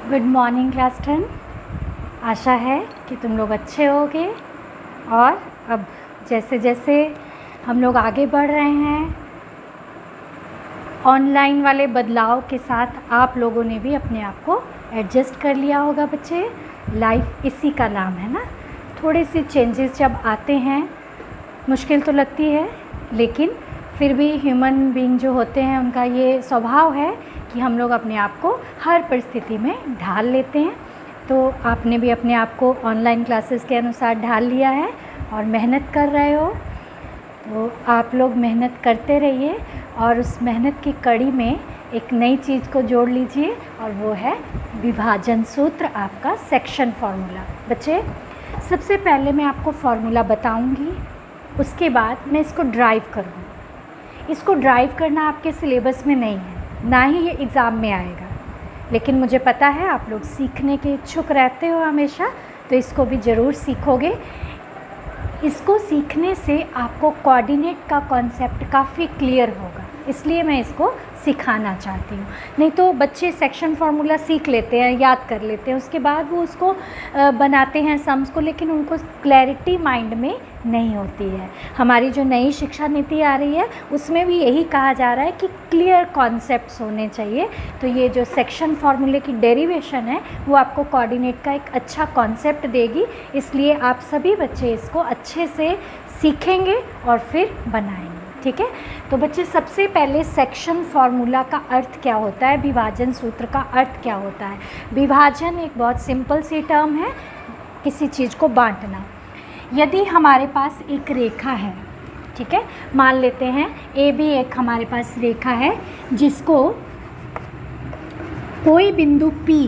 Good morning class 10। आशा है कि तुम लोग अच्छे होगे और अब जैसे जैसे हम लोग आगे बढ़ रहे हैं ऑनलाइन वाले बदलाव के साथ आप लोगों ने भी अपने आप को एडजस्ट कर लिया होगा। बच्चे, लाइफ इसी का नाम है ना। थोड़े से चेंजेस जब आते हैं मुश्किल तो लगती है, लेकिन फिर भी ह्यूमन बीइंग जो होते हैं उनका ये स्वभाव है कि हम लोग अपने आप को हर परिस्थिति में ढाल लेते हैं। तो आपने भी अपने आप को ऑनलाइन क्लासेस के अनुसार ढाल लिया है और मेहनत कर रहे हो। तो आप लोग मेहनत करते रहिए और उस मेहनत की कड़ी में एक नई चीज़ को जोड़ लीजिए और वो है विभाजन सूत्र, आपका सेक्शन फार्मूला। बच्चे, सबसे पहले मैं आपको फार्मूला बताऊंगी, उसके बाद मैं इसको ड्राइव करूँगी। इसको ड्राइव करना आपके सिलेबस में नहीं है, ना ही ये एग्ज़ाम में आएगा, लेकिन मुझे पता है आप लोग सीखने के इच्छुक रहते हो हमेशा, तो इसको भी ज़रूर सीखोगे। इसको सीखने से आपको कोऑर्डिनेट का कॉन्सेप्ट काफ़ी क्लियर होगा, इसलिए मैं इसको सिखाना चाहती हूँ। नहीं तो बच्चे सेक्शन फार्मूला सीख लेते हैं, याद कर लेते हैं, उसके बाद वो उसको बनाते हैं सम्स को, लेकिन उनको क्लैरिटी माइंड में नहीं होती है। हमारी जो नई शिक्षा नीति आ रही है उसमें भी यही कहा जा रहा है कि क्लियर कॉन्सेप्ट्स होने चाहिए। तो ये जो सेक्शन फार्मूले की डेरिवेशन है वो आपको कोऑर्डिनेट का एक अच्छा कॉन्सेप्ट देगी, इसलिए आप सभी बच्चे इसको अच्छे से सीखेंगे और फिर बनाएंगे। ठीक है, तो बच्चे सबसे पहले सेक्शन फार्मूला का अर्थ क्या होता है, विभाजन सूत्र का अर्थ क्या होता है। विभाजन एक बहुत सिंपल सी टर्म है, किसी चीज़ को बांटना। यदि हमारे पास एक रेखा है, ठीक है, मान लेते हैं ए बी एक हमारे पास रेखा है जिसको कोई बिंदु P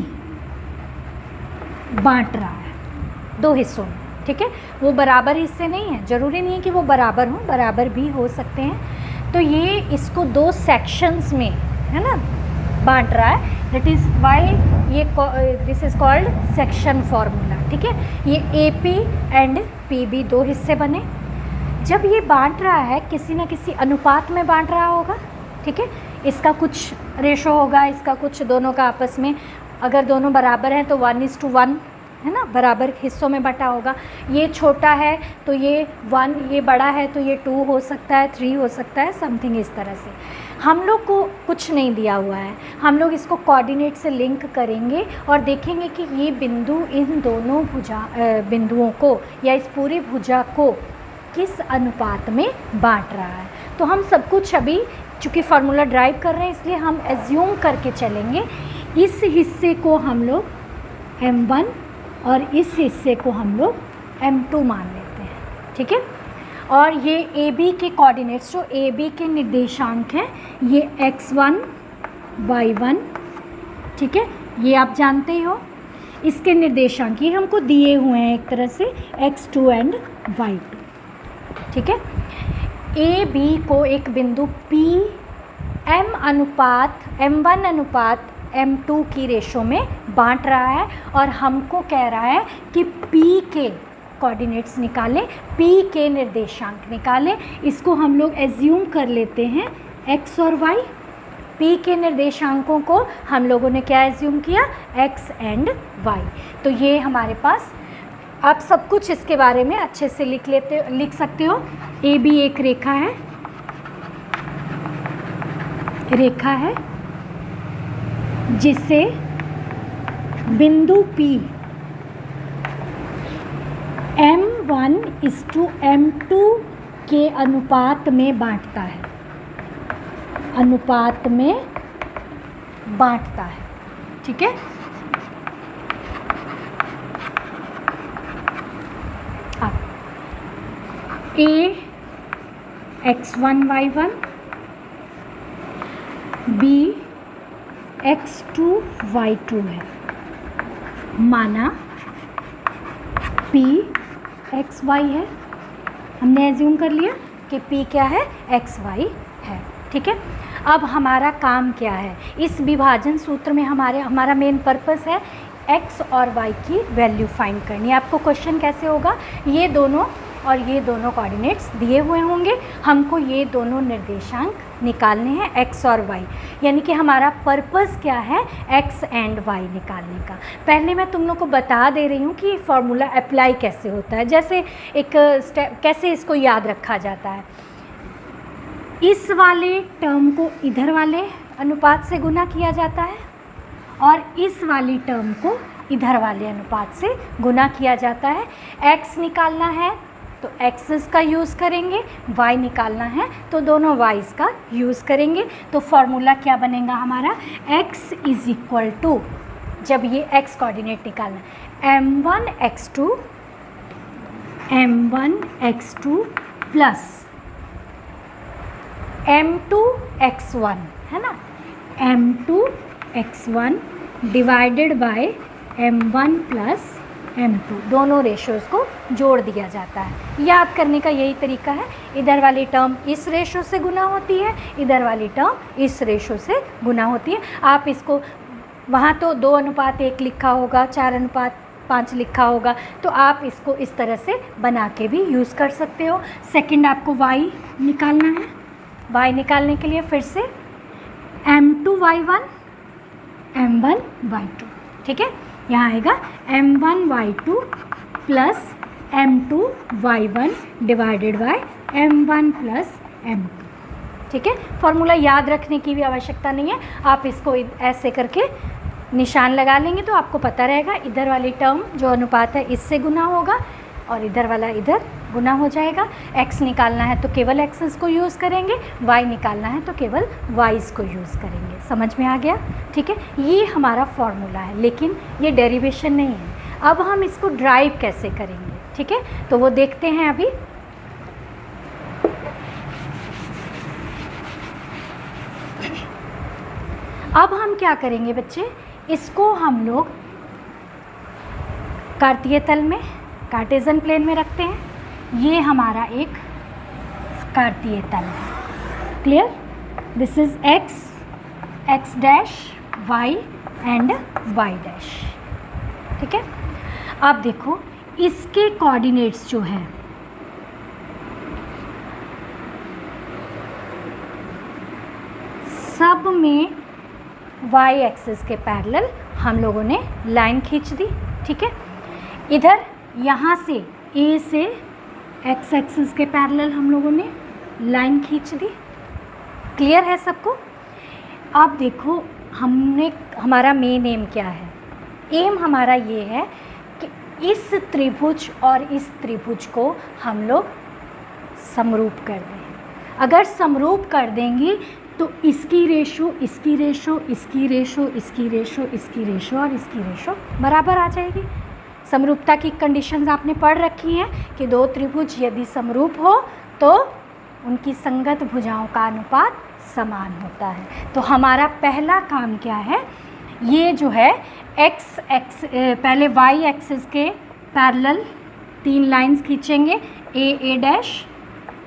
बांट रहा है दो हिस्सों में। ठीक है, वो बराबर हिस्से नहीं है, ज़रूरी नहीं है कि वो बराबर हों, बराबर भी हो सकते हैं। तो ये इसको दो सेक्शंस में, है ना, बांट रहा है। दैट इज़ वाई ये this is called section formula. ठीक है, ये AP एंड PB दो हिस्से बने। जब ये बांट रहा है किसी न किसी अनुपात में बांट रहा होगा। ठीक है, इसका कुछ रेशो होगा, इसका कुछ, दोनों का आपस में अगर दोनों बराबर हैं तो 1:1, है ना, बराबर हिस्सों में बटा होगा। ये छोटा है तो ये 1, ये बड़ा है तो ये 2 हो सकता है, 3 हो सकता है, समथिंग इस तरह से। हम लोग को कुछ नहीं दिया हुआ है, हम लोग इसको कोऑर्डिनेट से लिंक करेंगे और देखेंगे कि ये बिंदु इन दोनों बिंदुओं को या इस पूरी भुजा को किस अनुपात में बांट रहा है। तो हम सब कुछ अभी चूँकि फार्मूला ड्राइव कर रहे हैं इसलिए हम एज्यूम करके चलेंगे। इस हिस्से को हम लोग M1 और इस हिस्से को हम लोग M2 मान लेते हैं। ठीक है, और ये AB के कोऑर्डिनेट्स, जो AB के निर्देशांक हैं, ये X1 Y1, ठीक है, ये आप जानते ही हो। इसके निर्देशांक ये हमको दिए हुए हैं एक तरह से, X2 एंड Y2। ठीक है, AB को एक बिंदु P M1 अनुपात M2 की रेशो में बांट रहा है और हमको कह रहा है कि P के कोऑर्डिनेट्स निकालें, P के निर्देशांक निकालें। इसको हम लोग एज्यूम कर लेते हैं X और Y। P के निर्देशांकों को हम लोगों ने क्या एज्यूम किया, X एंड Y। तो ये हमारे पास, आप सब कुछ इसके बारे में अच्छे से लिख सकते हो। AB एक रेखा है जिसे बिंदु P M1:M2 के अनुपात में बांटता है, ठीक है। अब A X1 Y1, B X2 Y2 है, माना P XY है। हमने एज्यूम कर लिया कि P क्या है, XY है। ठीक है, अब हमारा काम क्या है, इस विभाजन सूत्र में हमारा मेन पर्पस है X और Y की वैल्यू फाइंड करनी है। आपको क्वेश्चन कैसे होगा, ये दोनों और ये दोनों कोऑर्डिनेट्स दिए हुए होंगे। हमको ये दोनों निर्देशांक निकालने हैं x और y, यानी कि हमारा पर्पस क्या है x एंड y निकालने का। पहले मैं तुम लोग को बता दे रही हूँ कि ये फार्मूला अप्लाई कैसे होता है, जैसे एक स्टेप कैसे इसको याद रखा जाता है। इस वाले टर्म को इधर वाले अनुपात से गुना किया जाता है और इस वाली टर्म को इधर वाले अनुपात से गुना किया जाता है। x निकालना है तो x's का यूज़ करेंगे, y निकालना है तो दोनों y's का यूज़ करेंगे। तो फॉर्मूला क्या बनेगा हमारा, x इज़ इक्वल टू, जब ये x कोऑर्डिनेट निकालना m1x2 प्लस m2x1 है ना, m2x1 divided by m1 plus m2, दोनों रेशोज़ को जोड़ दिया जाता है। याद करने का यही तरीका है, इधर वाली टर्म इस रेशो से गुना होती है, इधर वाली टर्म इस रेशो से गुना होती है। आप इसको वहाँ तो 2:1 लिखा होगा, 4:5 लिखा होगा, तो आप इसको इस तरह से बना के भी यूज़ कर सकते हो। सेकंड आपको y निकालना है, y निकालने के लिए फिर से m2y1 m1y2, ठीक है। यहाँ आएगा m1y2 plus m2y1 divided by m1 plus m2, ठीक है। फॉर्मूला याद रखने की भी आवश्यकता नहीं है, आप इसको ऐसे करके निशान लगा लेंगे तो आपको पता रहेगा इधर वाली टर्म जो अनुपात है इससे गुना होगा और इधर वाला इधर गुना हो जाएगा। x निकालना है तो केवल x's को यूज़ करेंगे, y निकालना है तो केवल y's को यूज़ करेंगे। समझ में आ गया, ठीक है। ये हमारा फॉर्मूला है, लेकिन ये डेरिवेशन नहीं है। अब हम इसको ड्राइव कैसे करेंगे, ठीक है, तो वो देखते हैं अभी। अब हम क्या करेंगे बच्चे, इसको हम लोग कार्तीय तल में, कार्टेशियन प्लेन में रखते हैं। ये हमारा एक कार्तीय तल है, clear. This is x dash y and y dash, ठीक है। अब देखो इसके कोऑर्डिनेट्स जो है सब में y एक्सिस के पैरेलल हम लोगों ने लाइन खींच दी, ठीक है। इधर यहाँ से a से x एक्सिस के पैरेलल हम लोगों ने लाइन खींच दी, क्लियर है सबको। अब देखो हमारा मेन एम क्या है, एम हमारा ये है कि इस त्रिभुज और इस त्रिभुज को हम लोग समरूप कर दें। अगर समरूप कर देंगे तो इसकी रेशो, इसकी रेशो, इसकी रेशो, इसकी रेशो, इसकी रेशो और इसकी रेशो बराबर आ जाएगी। समरूपता की कंडीशंस आपने पढ़ रखी हैं कि दो त्रिभुज यदि समरूप हो तो उनकी संगत भुजाओं का अनुपात समान होता है। तो हमारा पहला काम क्या है, ये जो है पहले y एक्सिस के पैरेलल 3 लाइंस खींचेंगे, a डैश,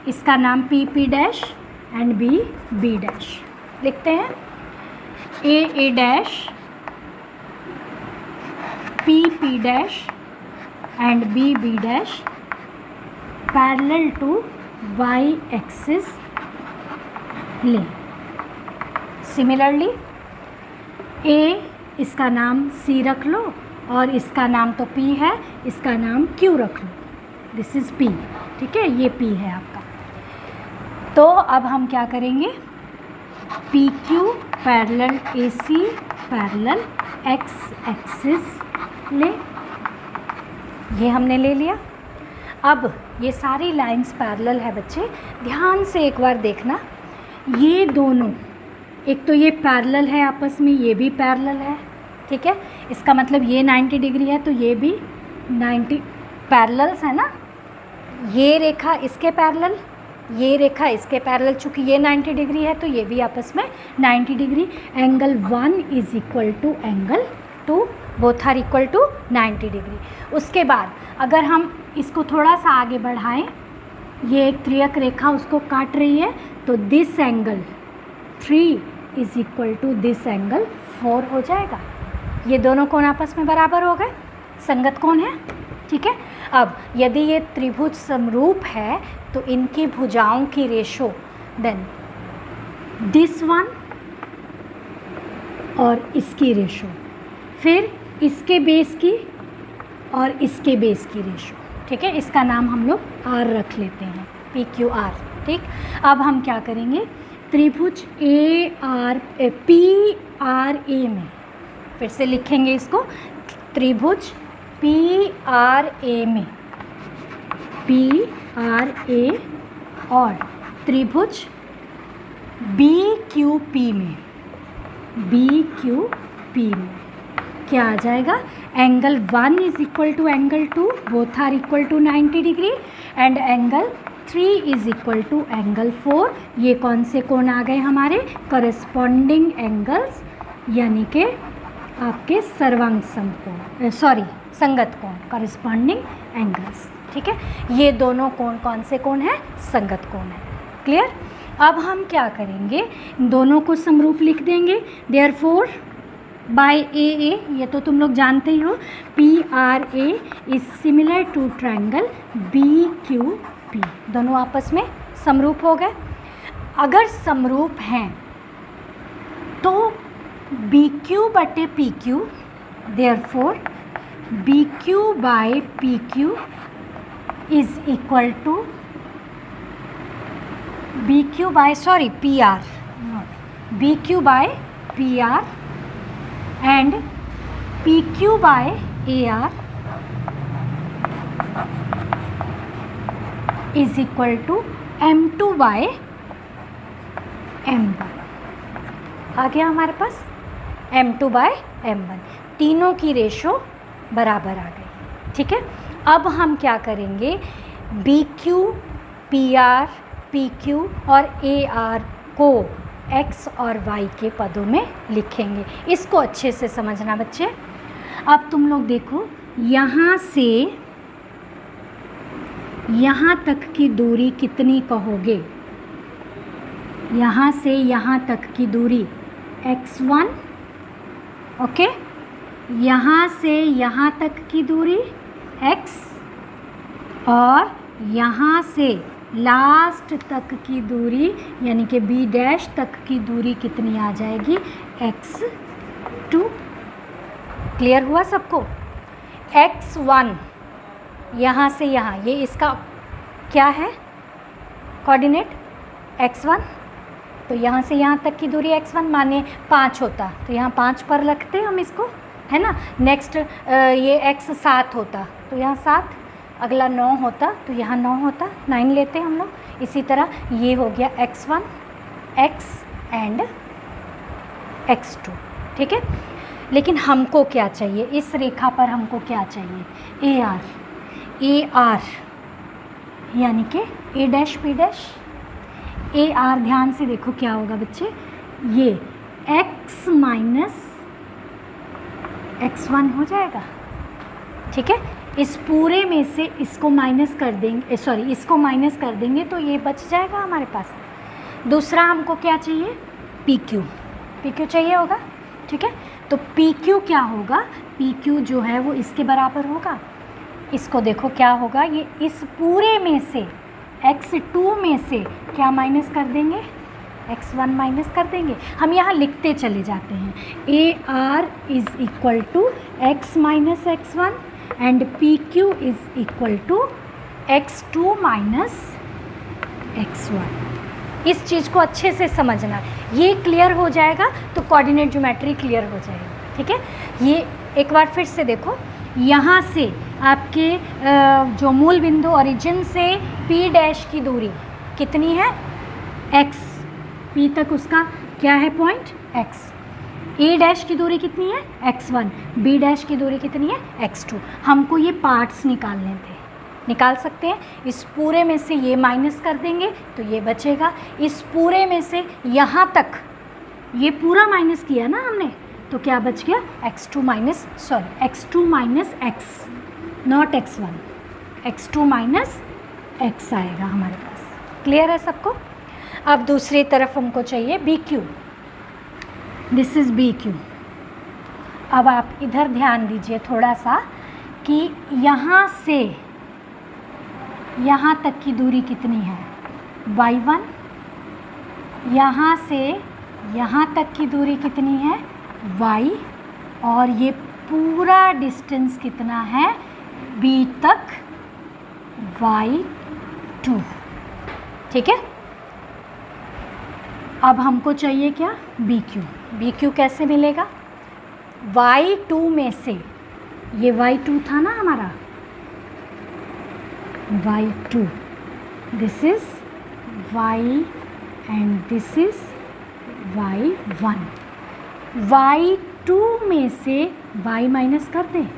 इसका नाम p dash and b dash लिखते हैं। a dash, p dash and b dash parallel to y axis लें। सिमिलरली a, इसका नाम c रख लो और इसका नाम तो p है, इसका नाम q रख लो, दिस इज़ p, ठीक है, ये p है आपका। तो अब हम क्या करेंगे, P Q parallel A C parallel x axis ले, ये हमने ले लिया। अब ये सारी लाइंस पैरेलल है बच्चे, ध्यान से एक बार देखना, ये दोनों, एक तो ये पैरेलल है आपस में, ये भी पैरेलल है, ठीक है, इसका मतलब ये 90 डिग्री है तो ये भी 90 पैरेलल्स है ना। ये रेखा इसके पैरेलल, ये रेखा इसके पैरेलल, चूँकि ये 90 डिग्री है तो ये भी आपस में 90 degree. Angle 1 is equal to angle 2, both are equal to 90 degree. उसके बाद अगर हम इसको थोड़ा सा आगे बढ़ाएं, ये एक त्रियक रेखा उसको काट रही है, तो this angle 3 is equal to this angle 4 हो जाएगा। ये दोनों कोण आपस में बराबर हो गए, संगत कोण है, ठीक है। अब यदि ये त्रिभुज समरूप है तो इनकी भुजाओं की रेशो देन दिस वन और इसकी रेशो, फिर इसके बेस की और इसके बेस की रेशो, ठीक है। इसका नाम हम लोग R रख लेते हैं, PQR, ठीक। अब हम क्या करेंगे, त्रिभुज PRA में फिर से लिखेंगे इसको, त्रिभुज PRA में, PRA और त्रिभुज BQP में, BQP में क्या आ जाएगा, angle 1 is equal to angle 2, both are equal to 90 degree, and angle 3 is equal to angle 4। ये कौन से कोण आ गए हमारे, करस्पॉन्डिंग एंगल्स, यानी कि आपके सर्वांग समकोण, सॉरी संगत कोण, करस्पॉन्डिंग एंगल्स, ठीक है। ये दोनों कोण कौन से कोण हैं, संगत कोण है। क्लियर। अब हम क्या करेंगे, दोनों को समरूप लिख देंगे। देयरफॉर बाय AA, ये तो तुम लोग जानते ही हो, PRA is similar to triangle BQP, दोनों आपस में समरूप हो गए। अगर समरूप हैं तो BQ बटे PQ, therefore BQ by PQ is equal to BQ by PR, BQ by PR and PQ by AR is equal to M2 by M1। आ गया हमारे पास M2 by M1, तीनों की रेशो बराबर आ गई, ठीक है। अब हम क्या करेंगे, BQ, PR, PQ और AR को x और y के पदों में लिखेंगे। इसको अच्छे से समझना बच्चे। अब तुम लोग देखो, यहाँ से यहाँ तक की दूरी कितनी कहोगे, यहाँ से यहाँ तक की दूरी x1, ओके, यहाँ से यहाँ तक की दूरी x, और यहाँ से लास्ट तक की दूरी यानी कि B डैश तक की दूरी कितनी आ जाएगी, x2। क्लियर हुआ सबको। x1 यहाँ से यहाँ, ये इसका क्या है कोऑर्डिनेट, x1, तो यहाँ से यहाँ तक की दूरी x1 माने 5 होता, तो यहाँ 5 पर रखते हम इसको, है ना। नेक्स्ट ये x 7 होता, तो यहाँ 7, अगला 9 होता तो यहाँ 9 होता, 9 लेते हम लोग। इसी तरह ये हो गया x1, x एंड x2, ठीक है। लेकिन हमको क्या चाहिए, इस रेखा पर हमको क्या चाहिए, AR, AR यानी कि A dash B dash. AR ध्यान से देखो क्या होगा बच्चे, ये x माइनस x1 हो जाएगा, ठीक है। इस पूरे में से इसको माइनस कर देंगे, सॉरी इसको माइनस कर देंगे तो ये बच जाएगा हमारे पास। दूसरा हमको क्या चाहिए, PQ, PQ चाहिए होगा, ठीक है। तो PQ क्या होगा, PQ जो है वो इसके बराबर होगा। इसको देखो क्या होगा, ये इस पूरे में से x2 में से क्या माइनस कर देंगे, x1 माइनस कर देंगे। हम यहाँ लिखते चले जाते हैं, AR is equal to x minus x1 and PQ is equal to x2 minus x1। इस चीज़ को अच्छे से समझना, ये क्लियर हो जाएगा तो कोऑर्डिनेट ज्योमेट्री क्लियर हो जाएगी, ठीक है। ये एक बार फिर से देखो, यहाँ से आपके जो मूल बिंदु ओरिजिन से P डैश की दूरी कितनी है, x, P तक उसका क्या है पॉइंट x। A डैश की दूरी कितनी है x1, B डैश की दूरी कितनी है x2। हमको ये पार्ट्स निकालने थे, निकाल सकते हैं। इस पूरे में से ये माइनस कर देंगे तो ये बचेगा, इस पूरे में से यहाँ तक ये पूरा माइनस किया ना हमने, तो क्या बच गया, x2 minus x, not x1, x2 minus x आएगा हमारे पास। क्लियर है सबको। अब दूसरी तरफ हमको चाहिए BQ, दिस इज़ BQ। अब आप इधर ध्यान दीजिए थोड़ा सा, कि यहाँ से यहाँ तक की दूरी कितनी है, y1, यहाँ से यहाँ तक की दूरी कितनी है, y, और ये पूरा डिस्टेंस कितना है B तक, y2। ठीक है, अब हमको चाहिए क्या, BQ। BQ कैसे मिलेगा, y2 में से, ये y2 था ना हमारा, y2, this is y and this is y1। y2 में से y माइनस कर दें,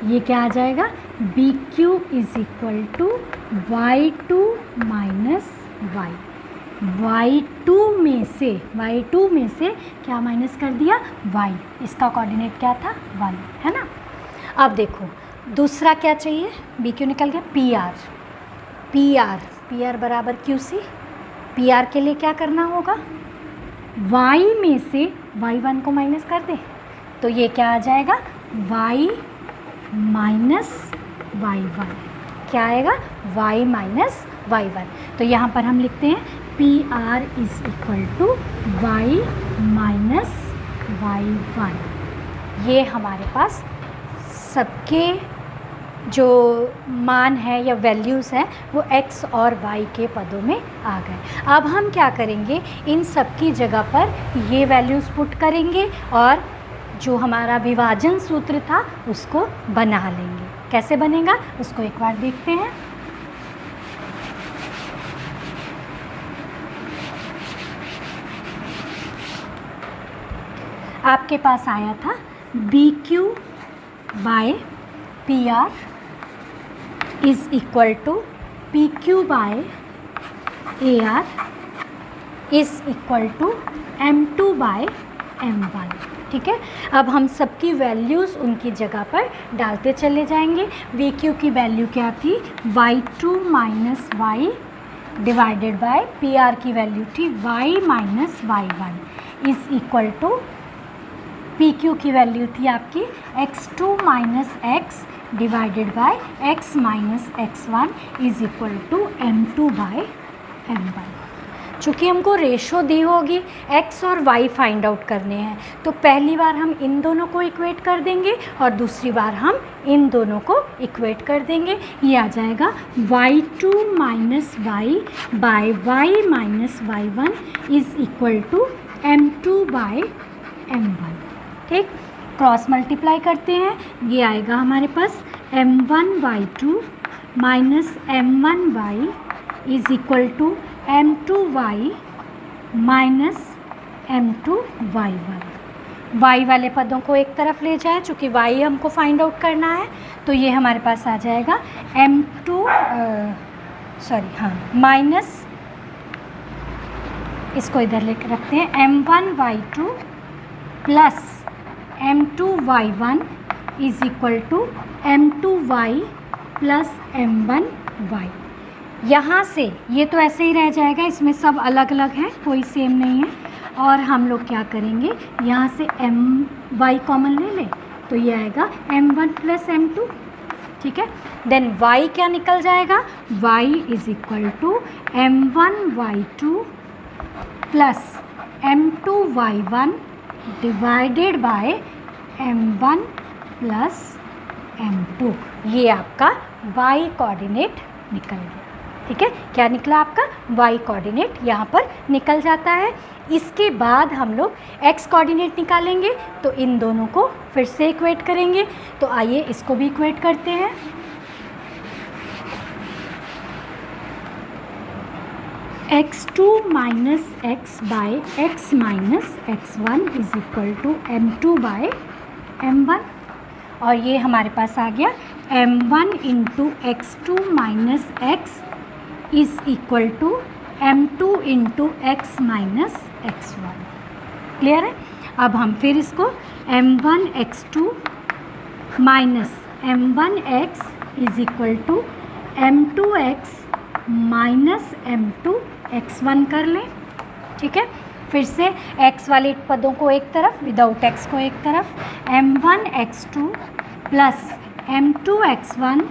ये क्या आ जाएगा, BQ is equal to y2 minus y। y2 में से क्या माइनस कर दिया, y, इसका कोऑर्डिनेट क्या था, 1, है ना। अब देखो दूसरा क्या चाहिए, BQ निकल गया, PR बराबर QC। PR के लिए क्या करना होगा, y में से y1 को माइनस कर दे, तो ये क्या आ जाएगा, y माइनस y1, क्या आएगा, y माइनस y1। तो यहाँ पर हम लिखते हैं PR is equal to y minus y1। ये हमारे पास सबके जो मान है या वैल्यूज़ हैं वो x और y के पदों में आ गए। अब हम क्या करेंगे, इन सब की जगह पर ये वैल्यूज़ पुट करेंगे और जो हमारा विभाजन सूत्र था उसको बना लेंगे। कैसे बनेगा उसको एक बार देखते हैं। आपके पास आया था BQ by PR is equal to PQ by AR is equal to M2 by M1। ठीक है, अब हम सबकी वैल्यूज़ उनकी जगह पर डालते चले जाएंगे। VQ की वैल्यू क्या थी, y2 minus y divided by PR की वैल्यू थी y minus y1 is equal to PQ की वैल्यू थी आपकी x2 minus x divided by x minus x1 is equal to M2 by M1। चूँकि हमको रेशो दी होगी x और y find out करने हैं, तो पहली बार हम इन दोनों को इक्वेट कर देंगे और दूसरी बार हम इन दोनों को इक्वेट कर देंगे। ये आ जाएगा y2 minus y by y minus y1 is equal to M2 by M1। ठीक, क्रॉस मल्टीप्लाई करते हैं, ये आएगा हमारे पास M1y2 minus M1y is equal to M2y minus M2y1। y वाले पदों को एक तरफ ले जाए, चूँकि y हमको फाइंड आउट करना है, तो ये हमारे पास आ जाएगा माइनस, इसको इधर लेकर रखते हैं, M1y2 plus M2y1 is equal to M2y plus M1y। यहाँ से ये तो ऐसे ही रह जाएगा, इसमें सब अलग अलग है, कोई सेम नहीं है। और हम लोग क्या करेंगे, यहाँ से My कॉमन ले लें, तो ये आएगा M1 प्लस M2। ठीक है, देन y क्या निकल जाएगा, y is equal to M1y2 plus M2y1 divided by M1 plus M2। ये आपका y कोऑर्डिनेट निकल गया। ठीक है, क्या निकला आपका y कोऑर्डिनेट यहाँ पर निकल जाता है। इसके बाद हम लोग x कोऑर्डिनेट निकालेंगे, तो इन दोनों को फिर से इक्वेट करेंगे। तो आइए इसको भी इक्वेट करते हैं। x2 minus x by x minus x1 is equal to M2 by M1, और ये हमारे पास आ गया M1 into x2 minus x is equal to M2 into x minus x1। Clear है। अब हम फिर इसको M1 x2 minus M1 x is equal to M2 x minus M2 x1 कर लें। ठीक है, फिर से x वाले पदों को एक तरफ, विदाउट x को एक तरफ, M1 x2 plus m2x1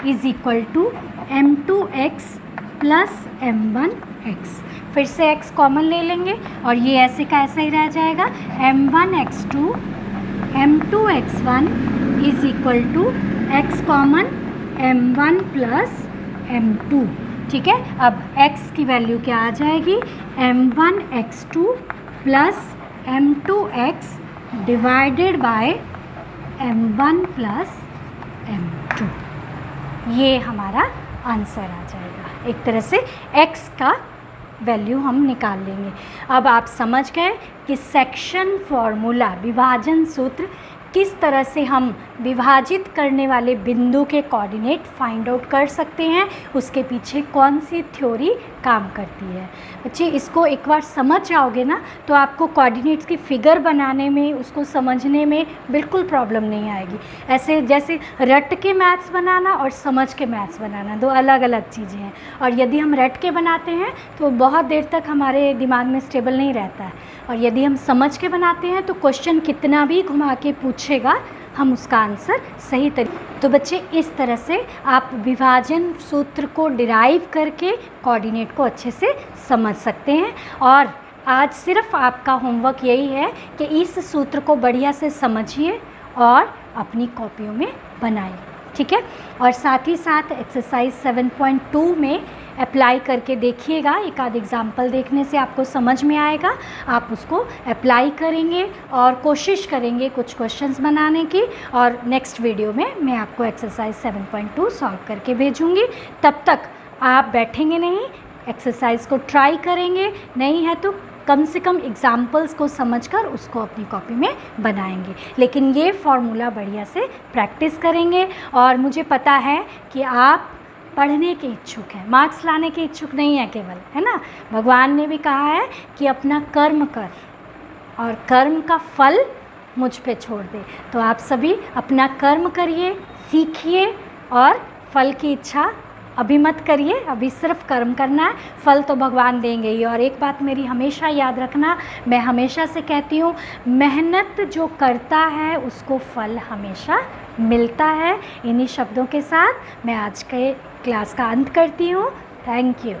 is equal to m2x plus m1x। फिर से x कॉमन ले लेंगे और ये ऐसे का ऐसा ही रह जाएगा। m1x2 m2x1 is equal to x common m1 plus m2। ठीक है, अब x की वैल्यू क्या आ जाएगी, m1x2 plus m2x divided by m1 plus m2। ये हमारा आंसर आ जाएगा। एक तरह से x का वैल्यू हम निकाल लेंगे। अब आप समझ गए कि सेक्शन फॉर्मूला, विभाजन सूत्र, किस तरह से हम विभाजित करने वाले बिंदु के कोऑर्डिनेट फाइंड आउट कर सकते हैं, उसके पीछे कौन सी थ्योरी काम करती है। बच्चे इसको एक बार समझ जाओगे ना तो आपको कोऑर्डिनेट्स की फिगर बनाने में, उसको समझने में बिल्कुल प्रॉब्लम नहीं आएगी। ऐसे जैसे रट के मैथ्स बनाना और समझ के मैथ्स बनाना दो अलग अलग चीज़ें हैं। और यदि हम रट के बनाते हैं तो बहुत देर तक हमारे दिमाग में स्टेबल नहीं रहता है, और यदि हम समझ के बनाते हैं तो क्वेश्चन कितना भी घुमा के पूछेगा हम उसका आंसर सही तरीके। तो बच्चे इस तरह से आप विभाजन सूत्र को डिराइव करके कोऑर्डिनेट को अच्छे से समझ सकते हैं। और आज सिर्फ आपका होमवर्क यही है कि इस सूत्र को बढ़िया से समझिए और अपनी कॉपियों में बनाइए। ठीक है, और साथ ही साथ एक्सरसाइज 7.2 में अप्लाई करके देखिएगा। एक आध एग्जाम्पल देखने से आपको समझ में आएगा, आप उसको अप्लाई करेंगे और कोशिश करेंगे कुछ क्वेश्चंस बनाने की। और नेक्स्ट वीडियो में मैं आपको एक्सरसाइज 7.2 सॉल्व करके भेजूँगी। तब तक आप बैठेंगे नहीं, एक्सरसाइज को ट्राई करेंगे, नहीं है तो कम से कम एग्जाम्पल्स को समझकर उसको अपनी कॉपी में बनाएंगे। लेकिन ये फॉर्मूला बढ़िया से प्रैक्टिस करेंगे। और मुझे पता है कि आप पढ़ने के इच्छुक हैं, मार्क्स लाने के इच्छुक नहीं है केवल, है ना। भगवान ने भी कहा है कि अपना कर्म कर और कर्म का फल मुझ पे छोड़ दे। तो आप सभी अपना कर्म करिए, सीखिए और फल की इच्छा अभी मत करिए। अभी सिर्फ कर्म करना है, फल तो भगवान देंगे ही। और एक बात मेरी हमेशा याद रखना, मैं हमेशा से कहती हूँ, मेहनत जो करता है उसको फल हमेशा मिलता है। इन्हीं शब्दों के साथ मैं आज के क्लास का अंत करती हूँ। Thank you.